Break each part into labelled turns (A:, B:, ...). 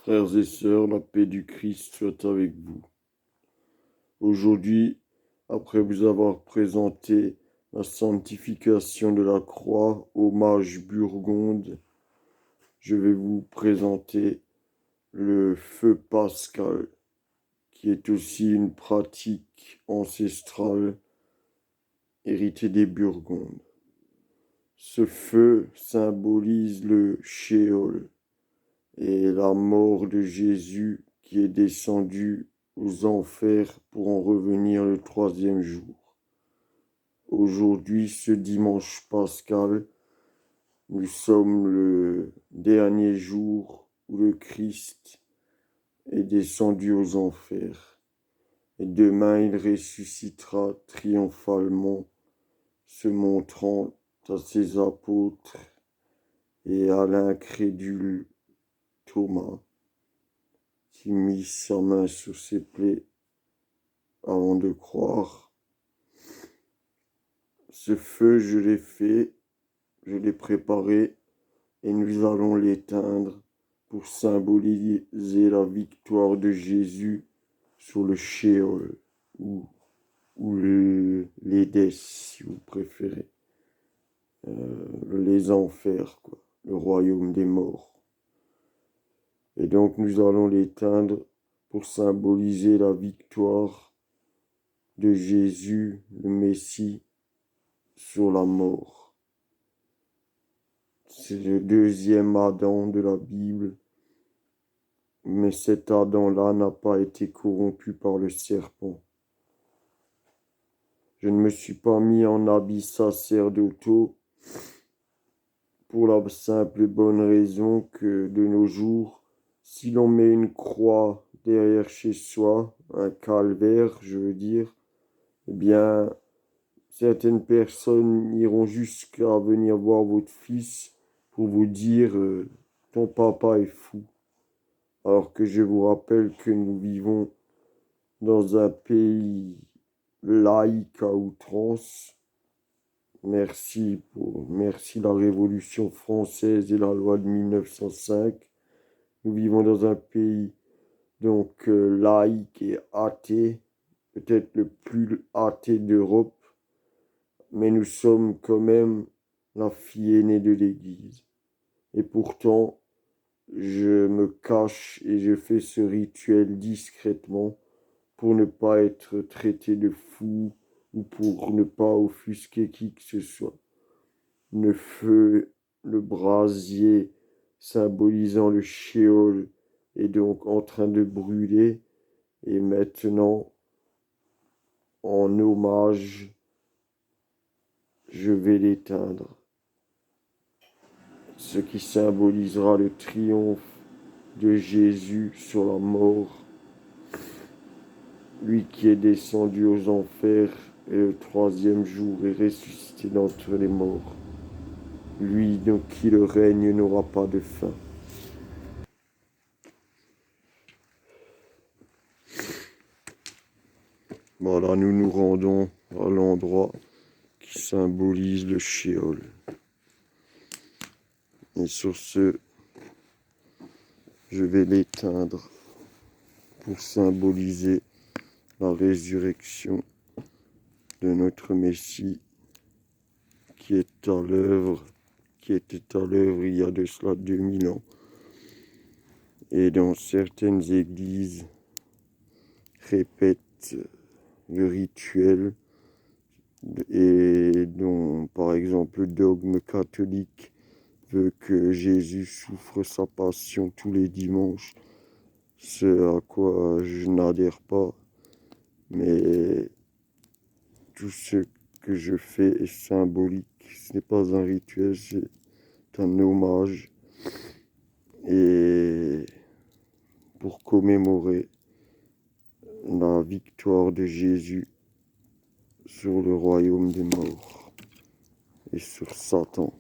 A: Frères et sœurs, la paix du Christ soit avec vous. Aujourd'hui, après vous avoir présenté la sanctification de la croix, hommage Burgonde, je vais vous présenter le feu pascal, qui est aussi une pratique ancestrale héritée des Burgondes. Ce feu symbolise le Shéol et la mort de Jésus qui est descendu aux enfers pour en revenir le troisième jour. Aujourd'hui, ce dimanche pascal, nous sommes le dernier jour où le Christ est descendu aux enfers. Et demain, il ressuscitera triomphalement, se montrant à ses apôtres et à l'incrédule Thomas, qui mit sa main sur ses plaies avant de croire. Ce feu, je l'ai fait, je l'ai préparé, et nous allons l'éteindre pour symboliser la victoire de Jésus sur le Shéol, ou l'Édès, si vous préférez, les enfers, quoi, le royaume des morts. Et donc nous allons l'éteindre pour symboliser la victoire de Jésus, le Messie, sur la mort. C'est le deuxième Adam de la Bible, mais cet Adam-là n'a pas été corrompu par le serpent. Je ne me suis pas mis en habits sacerdotaux pour la simple et bonne raison que de nos jours, si l'on met une croix derrière chez soi, un calvaire, je veux dire, eh bien, certaines personnes iront jusqu'à venir voir votre fils pour vous dire ton papa est fou. Alors que je vous rappelle que nous vivons dans un pays laïque à outrance. Merci la Révolution française et la loi de 1905. Nous vivons dans un pays donc laïque et athée, peut-être le plus athée d'Europe, mais nous sommes quand même la fille aînée de l'Église. Et pourtant, je me cache et je fais ce rituel discrètement pour ne pas être traité de fou ou pour ne pas offusquer qui que ce soit. Le feu, le brasier symbolisant le Shéol est donc en train de brûler, et maintenant, en hommage, je vais l'éteindre. Ce qui symbolisera le triomphe de Jésus sur la mort, lui qui est descendu aux enfers et le troisième jour est ressuscité d'entre les morts. Lui, donc, qui le règne n'aura pas de fin. Voilà, nous nous rendons à l'endroit qui symbolise le Shéol. Et sur ce, je vais l'éteindre pour symboliser la résurrection de notre Messie qui est à l'œuvre, qui était à l'œuvre il y a de cela 2000 ans. Et dans certaines églises répètent le rituel, et dont par exemple le dogme catholique veut que Jésus souffre sa passion tous les dimanches, ce à quoi je n'adhère pas, mais tout ce que je fais est symbolique, ce n'est pas un rituel, c'est un hommage, et pour commémorer la victoire de Jésus sur le royaume des morts et sur Satan.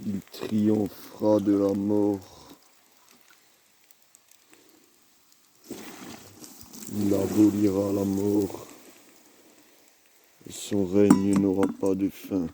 A: Il triomphera de la mort. Il abolira la mort. Et son règne n'aura pas de fin.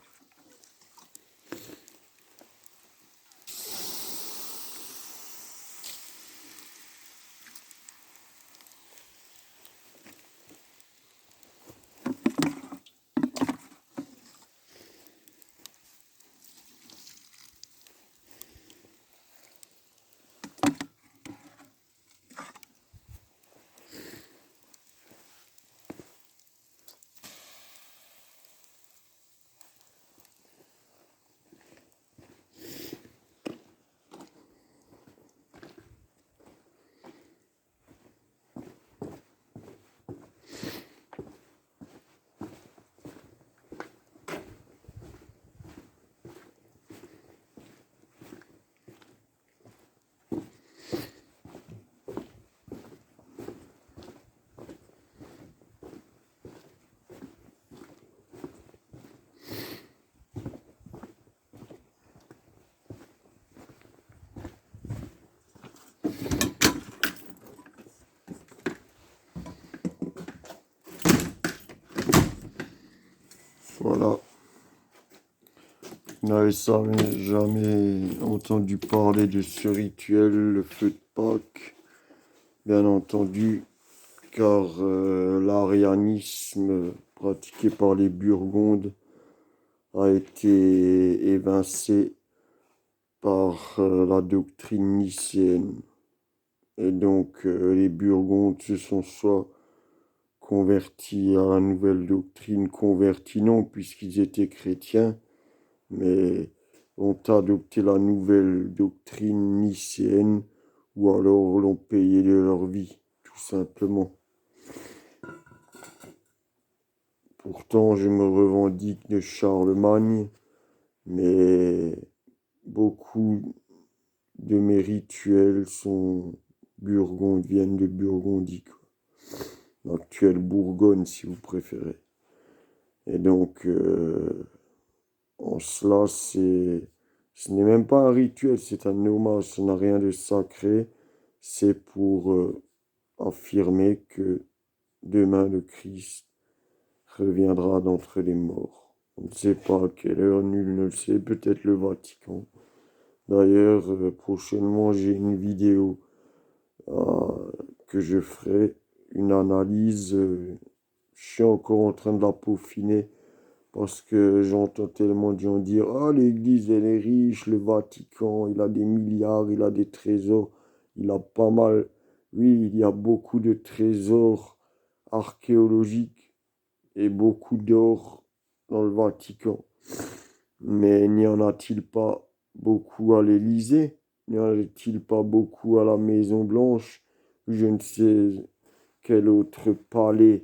A: Voilà. Vous n'avez jamais entendu parler de ce rituel, le feu de Pâques, bien entendu, car l'arianisme pratiqué par les Burgondes a été évincé par la doctrine nicéenne. Et donc les Burgondes se sont soit convertis à la nouvelle doctrine, convertis non, puisqu'ils étaient chrétiens, mais ont adopté la nouvelle doctrine nicéenne, ou alors l'ont payé de leur vie, tout simplement. Pourtant, je me revendique de Charlemagne, mais beaucoup de mes rituels viennent de Burgondie, quoi. L'actuelle Bourgogne, si vous préférez. Et donc, en cela, ce n'est même pas un rituel, c'est un hommage, ça n'a rien de sacré. C'est pour affirmer que demain le Christ reviendra d'entre les morts. On ne sait pas à quelle heure, nul ne le sait, peut-être le Vatican. D'ailleurs, prochainement, j'ai une vidéo que je ferai, une analyse. Je suis encore en train de la peaufiner parce que j'entends tellement de gens dire: ah, l'Église, elle est riche, le Vatican, il a des milliards, il a des trésors, il a pas mal. Oui, il y a beaucoup de trésors archéologiques et beaucoup d'or dans le Vatican. Mais n'y en a-t-il pas beaucoup à l'Élysée? N'y en a-t-il pas beaucoup à la Maison Blanche? Je ne sais quel autre palais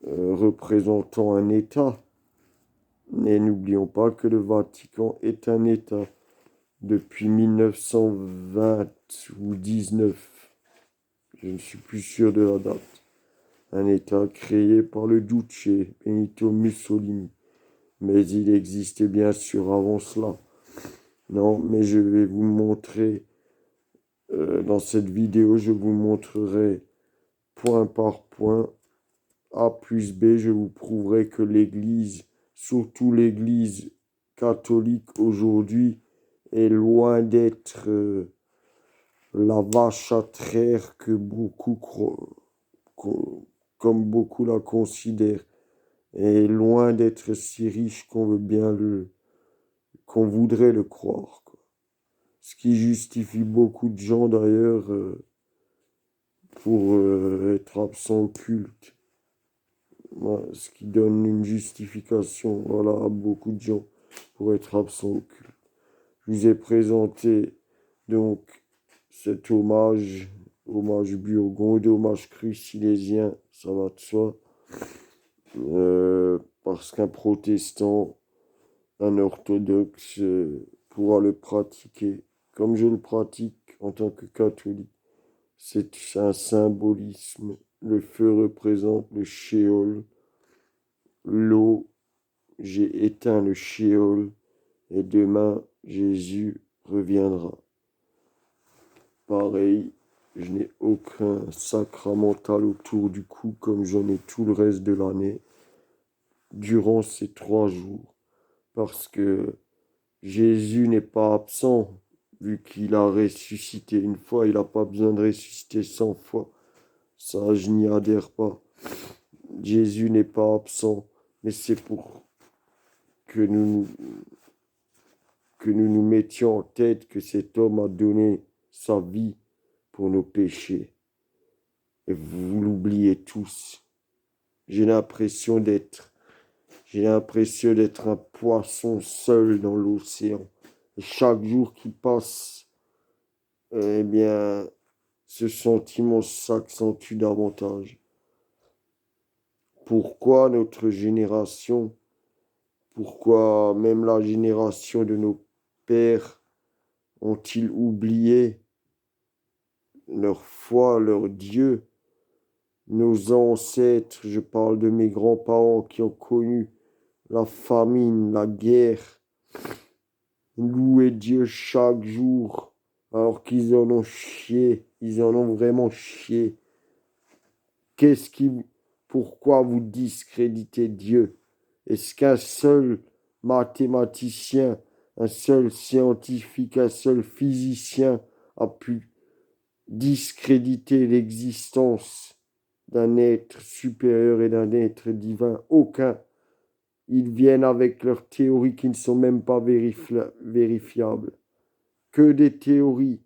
A: représentant un État. Et n'oublions pas que le Vatican est un État depuis 1920 ou 19. Je ne suis plus sûr de la date. Un État créé par le Duce Benito Mussolini. Mais il existait bien sûr avant cela. Non, mais je vais vous montrer, dans cette vidéo, je vous montrerai point par point, A plus B, je vous prouverai que l'Église, surtout l'Église catholique aujourd'hui, est loin d'être la vache à traire que beaucoup comme beaucoup la considèrent, est loin d'être si riche qu'on voudrait le croire, quoi. Ce qui justifie beaucoup de gens d'ailleurs pour être absents au culte. Voilà, ce qui donne une justification, voilà, à beaucoup de gens pour être absents au culte. Je vous ai présenté donc cet hommage burgonde, hommage cru-silésien, ça va de soi, parce qu'un protestant, un orthodoxe pourra le pratiquer comme je le pratique en tant que catholique. C'est un symbolisme. Le feu représente le shéol, l'eau, j'ai éteint le shéol, et demain, Jésus reviendra. Pareil, je n'ai aucun sacramental autour du cou comme j'en ai tout le reste de l'année, durant ces 3 jours, parce que Jésus n'est pas absent, vu qu'il a ressuscité une fois, il n'a pas besoin de ressusciter 100 fois. Ça, je n'y adhère pas. Jésus n'est pas absent, mais c'est pour que nous mettions en tête que cet homme a donné sa vie pour nos péchés. Et vous l'oubliez tous. J'ai l'impression d'être un poisson seul dans l'océan. Et chaque jour qui passe, eh bien, ce sentiment s'accentue davantage. Pourquoi notre génération, pourquoi même la génération de nos pères ont-ils oublié leur foi, leur Dieu, nos ancêtres, je parle de mes grands-parents qui ont connu la famine, la guerre, louer Dieu chaque jour, alors qu'ils en ont chié, ils en ont vraiment chié. Pourquoi vous discréditez Dieu? Est-ce qu'un seul mathématicien, un seul scientifique, un seul physicien a pu discréditer l'existence d'un être supérieur et d'un être divin? Aucun. Ils viennent avec leurs théories qui ne sont même pas vérifiables. Que des théories.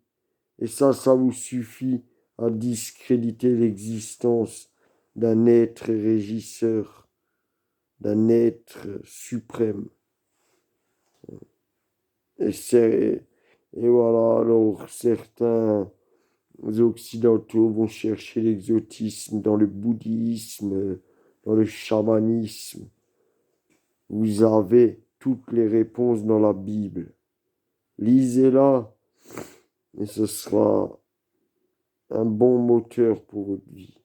A: Et ça vous suffit à discréditer l'existence d'un être régisseur, d'un être suprême. Et voilà, alors certains occidentaux vont chercher l'exotisme dans le bouddhisme, dans le chamanisme. Vous avez toutes les réponses dans la Bible. Lisez-la et ce sera un bon moteur pour votre vie.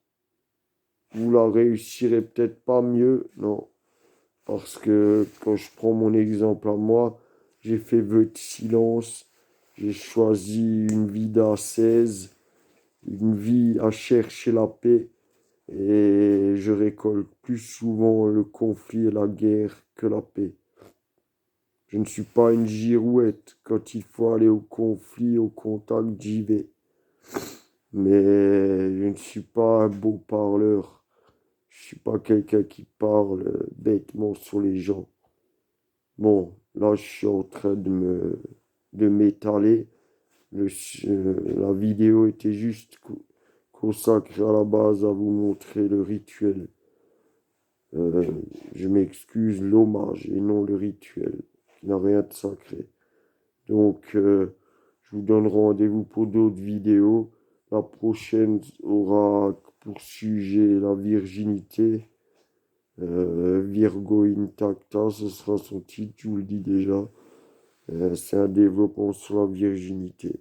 A: Vous la réussirez peut-être pas mieux, non. Parce que quand je prends mon exemple à moi, j'ai fait vœu de silence, j'ai choisi une vie d'ascèse, une vie à chercher la paix, et je récolte plus souvent le conflit et la guerre que la paix. Je ne suis pas une girouette. Quand il faut aller au conflit, au contact, j'y vais. Mais je ne suis pas un beau parleur. Je ne suis pas quelqu'un qui parle bêtement sur les gens. Bon, là, je suis en train de m'étaler. La vidéo était juste consacrée à la base à vous montrer le rituel. Je m'excuse, l'hommage et non le rituel, qui n'a rien de sacré. Donc, je vous donne rendez-vous pour d'autres vidéos. La prochaine aura pour sujet la virginité. Virgo Intacta, ce sera son titre, je vous le dis déjà. C'est un développement sur la virginité.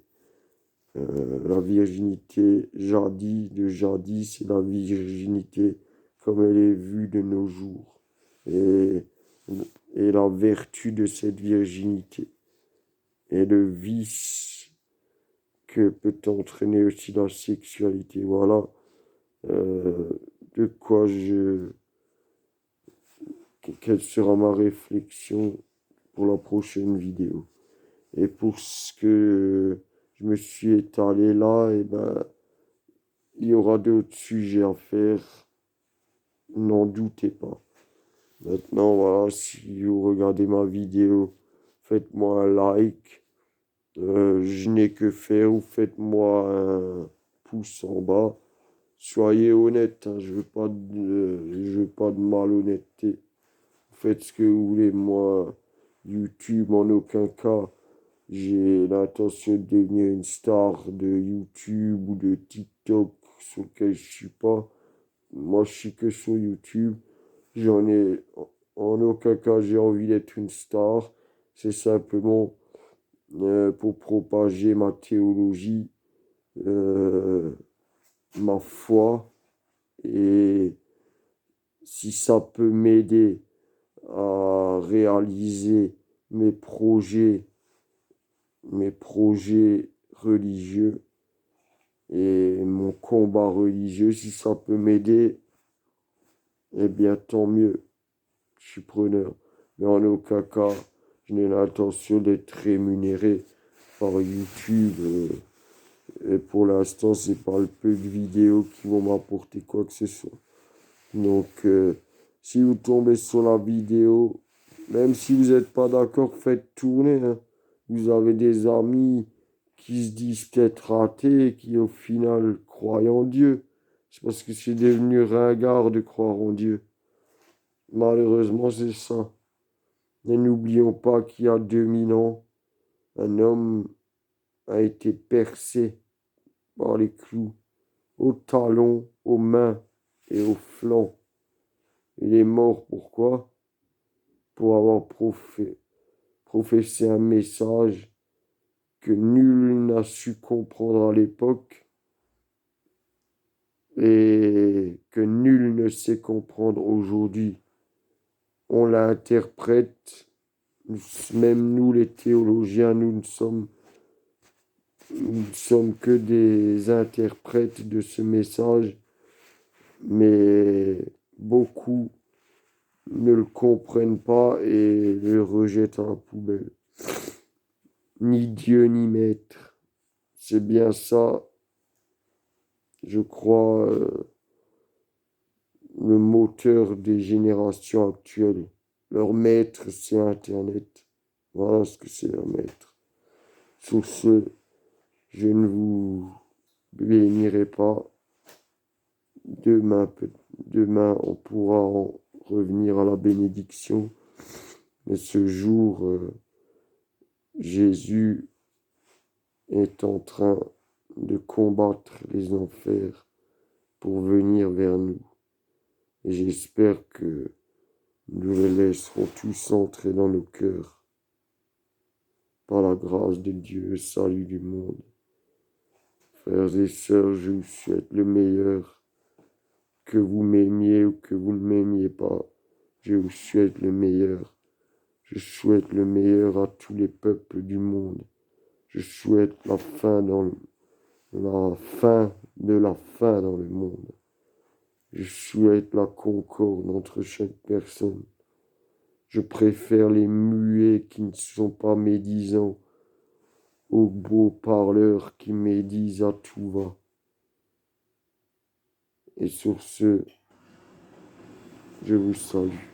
A: La virginité jadis, c'est la virginité comme elle est vue de nos jours. Et, et la vertu de cette virginité. Et le vice que peut entraîner aussi la sexualité. Voilà de quoi quelle sera ma réflexion pour la prochaine vidéo. Et pour ce que je me suis étalé là, et ben, il y aura d'autres sujets à faire, n'en doutez pas. Maintenant, voilà, si vous regardez ma vidéo, faites-moi un like. Je n'ai que faire, ou faites-moi un pouce en bas. Soyez honnête, hein, je veux pas de malhonnêteté. Faites ce que vous voulez, moi, YouTube, en aucun cas, j'ai l'intention de devenir une star de YouTube ou de TikTok sur lequel je suis pas. Moi, je suis que sur YouTube. J'en ai, en aucun cas, j'ai envie d'être une star. C'est simplement pour propager ma théologie, ma foi, et si ça peut m'aider à réaliser mes projets, mes projets religieux et mon combat religieux. Si ça peut m'aider, eh bien tant mieux, je suis preneur. Mais en aucun cas, je n'ai l'intention d'être rémunéré par YouTube. Et pour l'instant, c'est pas le peu de vidéos qui vont m'apporter quoi que ce soit. Donc, si vous tombez sur la vidéo, même si vous n'êtes pas d'accord, faites tourner, hein. Vous avez des amis qui se disent peut-être ratés et qui au final croient en Dieu. C'est parce que c'est devenu ringard de croire en Dieu. Malheureusement, c'est ça. Et n'oublions pas qu'il y a 2000 ans, un homme a été percé par les clous, aux talons, aux mains et aux flancs. Il est mort pourquoi? Pour avoir professé un message que nul n'a su comprendre à l'époque et que nul ne sait comprendre aujourd'hui. On l'interprète, même nous les théologiens, nous ne sommes que des interprètes de ce message, mais beaucoup ne le comprennent pas et le rejettent à la poubelle. Ni Dieu ni maître. C'est bien ça, je crois, le moteur des générations actuelles. Leur maître, c'est Internet. Voilà ce que c'est leur maître. Sur ce, je ne vous bénirai pas. Demain, on pourra en revenir à la bénédiction. Mais ce jour, Jésus est en train de combattre les enfers pour venir vers nous. Et j'espère que nous les laisserons tous entrer dans nos cœurs. Par la grâce de Dieu, salut du monde. Frères et sœurs, je vous souhaite le meilleur. Que vous m'aimiez ou que vous ne m'aimiez pas, je vous souhaite le meilleur. Je souhaite le meilleur à tous les peuples du monde. Je souhaite la fin la fin de la fin dans le monde. Je souhaite la concorde entre chaque personne. Je préfère les muets qui ne sont pas médisants aux beaux parleurs qui médisent à tout va. Et sur ce, je vous salue.